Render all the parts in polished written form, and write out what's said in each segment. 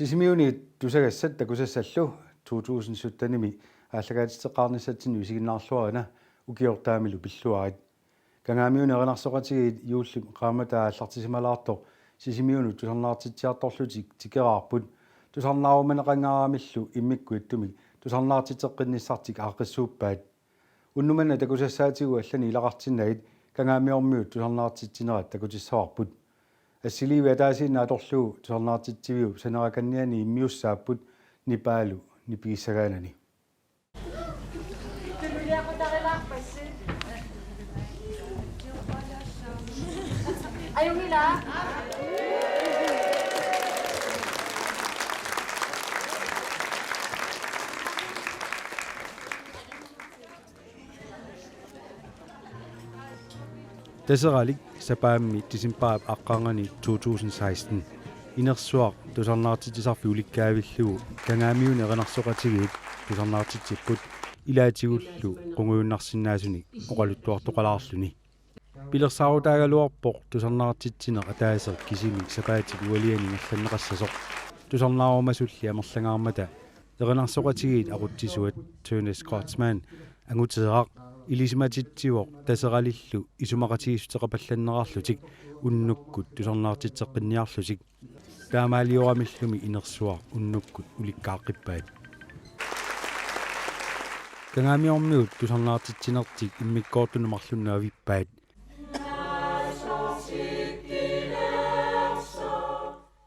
Sisimiuni tusagassat takusassallu 2017 ааллагаатитеқарниссатсин висигиннаарлуарина укиортаамилу пиллуарит кангаамиуни еринарсоқатиги юуллу qaamata ааллартисималаартор сисимиуну тусарнаартитсиарторлутик тикераарпут тусарнааруманеқангарамиллу иммиккуиттуми тусарнаартитеққинниссартик ааққиссууппаат уннумана такусассаатигу аллани илақартиннагит кангаамиормиут тусарнаартитсинерат такутиссаварпут ассиливи атаасиинна аторлуу тусарнаартитсивиу санераканниани иммиуссааппут нипаалу нипигиссагаанани Ayaw nila? Tasaralik sapaammi tisimpaap aqqaangani 2016 inersuaq tusarnaartitisarfi ulikkaavillugu kangaamiuni erinarsoqatigiit tusarnaartitipput ilaatigullu qunguunnarsinnaasuni oqaluttuartoqalaarluni pilersaarutaagaluarpoq tusarnaartitsiner ataaser kisimi sapaatik ualiani ngallanneqassasoq tusarnaarumasulli amerlangaarmata erinarsoqatigiit aquttisuat Tønes Scotsman angutederaq ilisimatittivoq taseralillu isumaqatigissuteqapallannerarlutik unnukkut tusarnaartitseqqinniarlutik taamaaliuramillumi inersuar unnukkut ulikkaaqqippaat kangaamiormiut tusarnaartitsinertik immikkoortunumarlunnaavippaat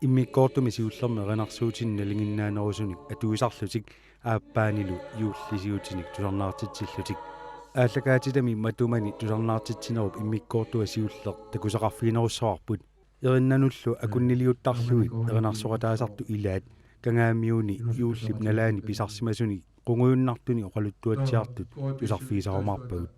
immikkoortumi siullermi erinarsuutinna linginnaanerusunik atuisarlutik aappaanilu yuullisiutinik tusarnaartitsillutik ааллагаатитами матумани тусарнаартитсинеруп иммиккоортуа сиуллер такусақарфигинеруссаварпут ериннануллу акуннилиуттарлуит еринарсоқатаасарту илаат кангаамиуни юуллип налаани писарсимасуни қунгуйуннартуни оқалуттуатсиартут тусарфигисарумаарпагут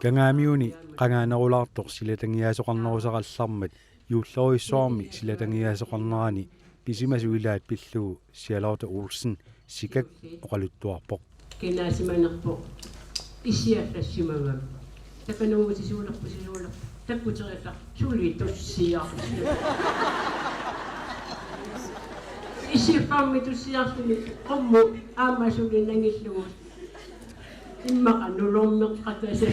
кангаамиуни qangaanерулаартор силатангиасоқарнерусақаллармат юуллеруиссуарми силатангиасоқарнерани писимасу илаат пиллугу сиалаорта Олсен сикак оқалуттуарпоқ кинаасиманерпоқ исиаллассимагам тапануутисуулерпусилуулер таккутерилла сулли туссиар исифамми туссиарсуни қомму аамасулинангиллугу иммақа нулормеққатасаа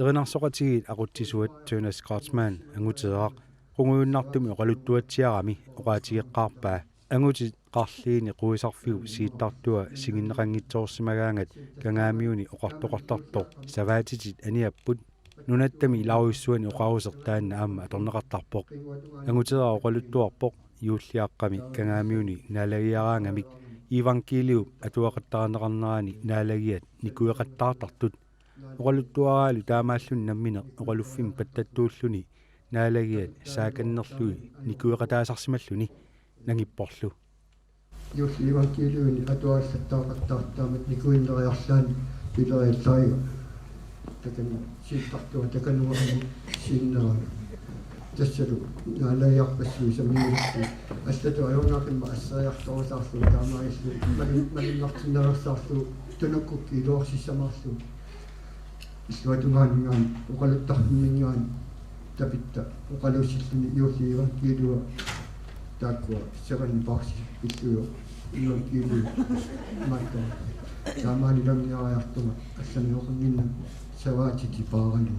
Erinarsoqatigit aquttisuat Tunas Scotsman anguteaq qunguunnartumi oqaluttuatsiarami oqaatigeqqaarpaa angutit qarliini quisarfiu siittartua singinneqanngitsoorsimagaangat kangaamiuni oqartoqartartoq savaatitit aniapput nunattami ilauissuani oqarusertaanna aamma atorneqartarpoq anguteaq oqaluttuarpoq yuulliaqqami kangaamiuni naalagiaraangamik evankelium atuaqattaranneqarnerani naalagiat nikueqattaartartut oqaluttuaraalu taamaallun nammine oqaluffim pattattuulluni naalagiat saakannerlui nikueqataasarsimalluni nangipporlu Юлли евангелиуни атуаллаттаақаттаартаамат никуиннериарлаани пилериалларига такани сииттартуа такануарни сииннерами тассалу наалаиарпассуи самиуллу аллату аюрнаақимма ассариарторусаарлу таамаиллу малиннартиннерерсаарлу тунуккукки илуорсиссамаарлу исватунгаангаан оқалуттармингаан тапитта оқалуусиллуни юлли евангелиуа тааккуа серани парси иллуйо евангелиу матто таамаани ламниариартума алланиоқингинна саваатити паарану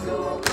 So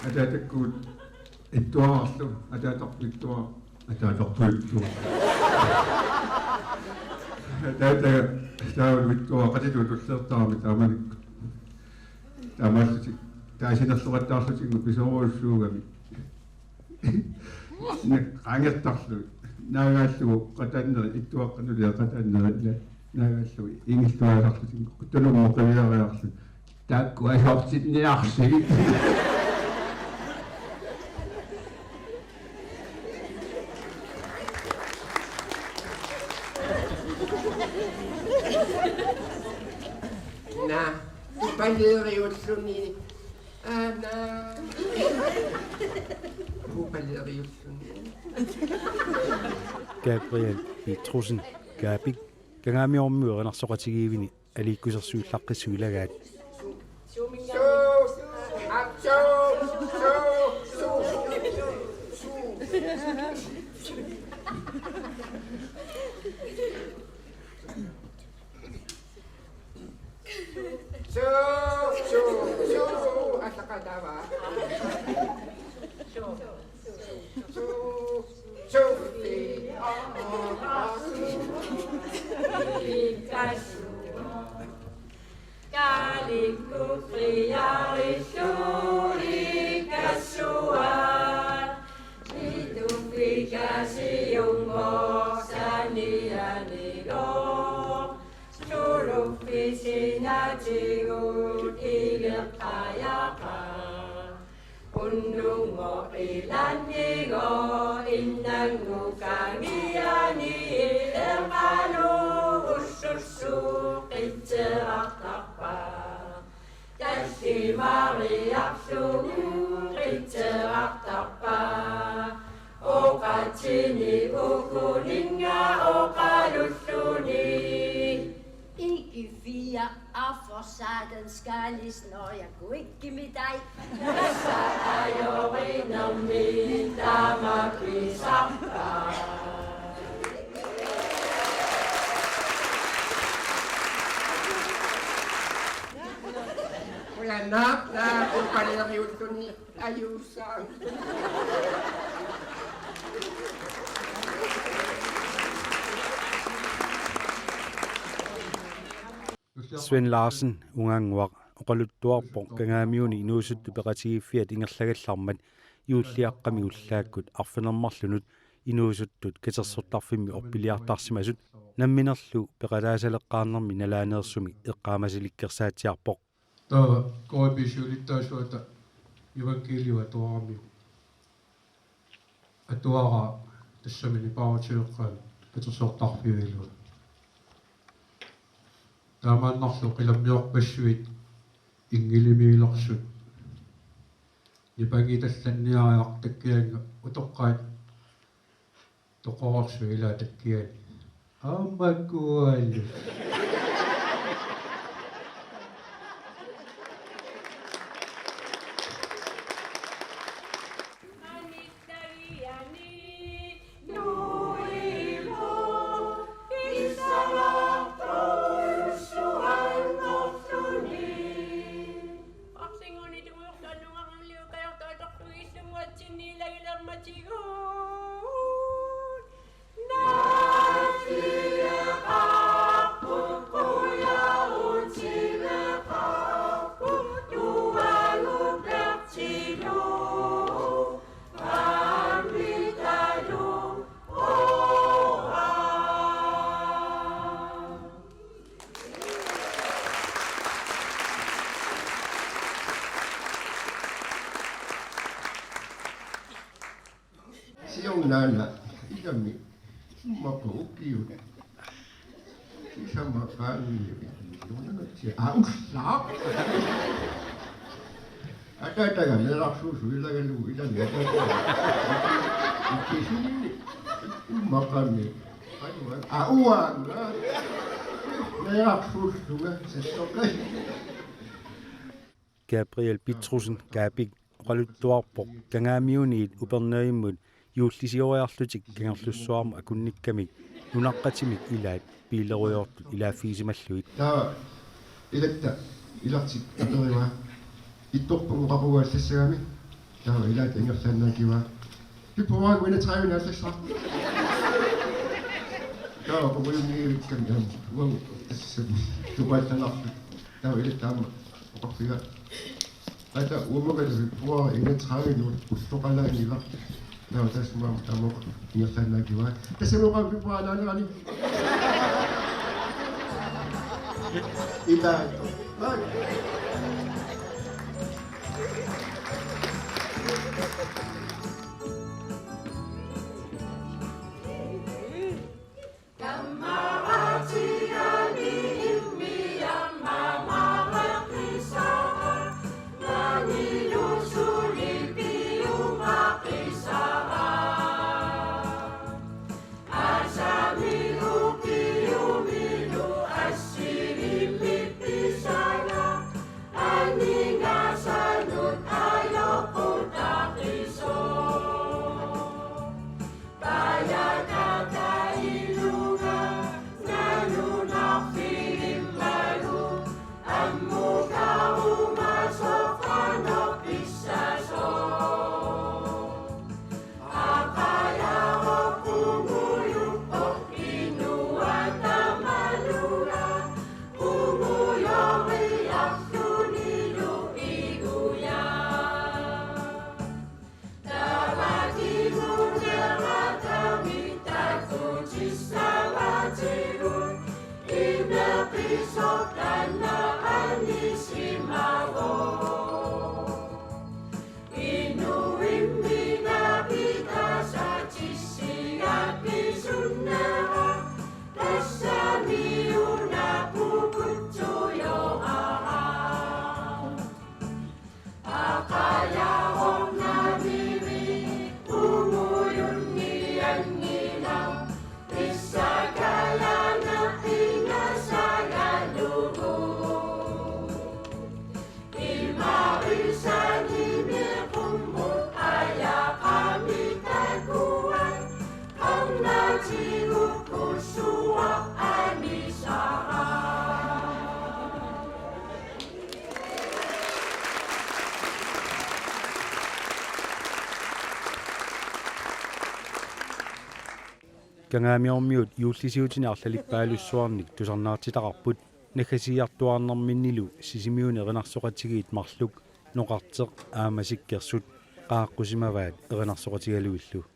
атаатаккуут иттуарарлу атаатарпиттуа атаатарпуиттуа таавиттуа qatituullullaartaarmi taamanik таамааллути таасинерлугаттаарлутингу писоруйуссуугами ангертарлу наагааллугу qataanneri иттуаққанулиа qataanneri наагааллугу ингиллуааларлутингу куттунуммоқивиариарлу таакку асортитниарси Paleriussuni. Anna. Paleriussuni. Gabriel Petrusen Gabik kangamiormuerinarsoqatigiivini aliikkusersuullaqqissuilagaat Skalis, når jeg kunne ikke give mig dig. Jeg sagde jo en om min dame pisappa. Wala na kung paleriussuni ayusan. Sven Larsen unganguaq oqaluttuarpoq kangaamiuni inuusuttu peqatigiiffiat ingerlagallarmat iulliaqqami ullaakkut arfinermarlunut inuusuttut katersortarfimmi orpiliartarsimasut namminerlu peqalaasaleqqaarnermi nalaaneersumi eqqaamasilikkersaatiarpoq tava koipisuulittaasuata ivankiliwa tuarami atuara tassamini paarutiuqqaan katersortarfiuilua таамааннарлу қиламмиорпассуит ингилимиилерсут нипагиталланниариақ таккианга утоққаат тоқорсу ила таккиани ааммаккуаллу Nunaata ikami mapuukiu sama kali ausap ada kan merah susu ilagan lu ilang ya ini makan ni uang merah susu sesuatu Gabriel Petrusen Gabik oqaluttuarpoq kangaamiuniit upernaimut юуллисиориарлутик кангерлуссуарма акунниккамик нунаqqatimik илаат пиилеруйортут илааффигисималлуит таа илатта илартик аперима итторпугу қапугааллассагами Tahu ila tengok sana kiwa. Di pawag wala tayo na sa sak. Tahu ako mo yung kan jam. Wow, tuwa tanap. Tahu ila tama. Ako siya. Ada umo ka di pawag ila tayo no. Gusto ka lang nila. Tahu tas mo tamo tengok sana kiwa. Kasi mo ka pawag na ni. Ila ito. Kangamiormiut yuullisiutini arlalipпаалуссуарник тусарнаартитақарпут наггасиартуарнэрминнилу сисимиуни эринарсоқатигиит марлук ноқартеқ аамасиккерсут qaаққусимаваат эринарсоқатигалуиллу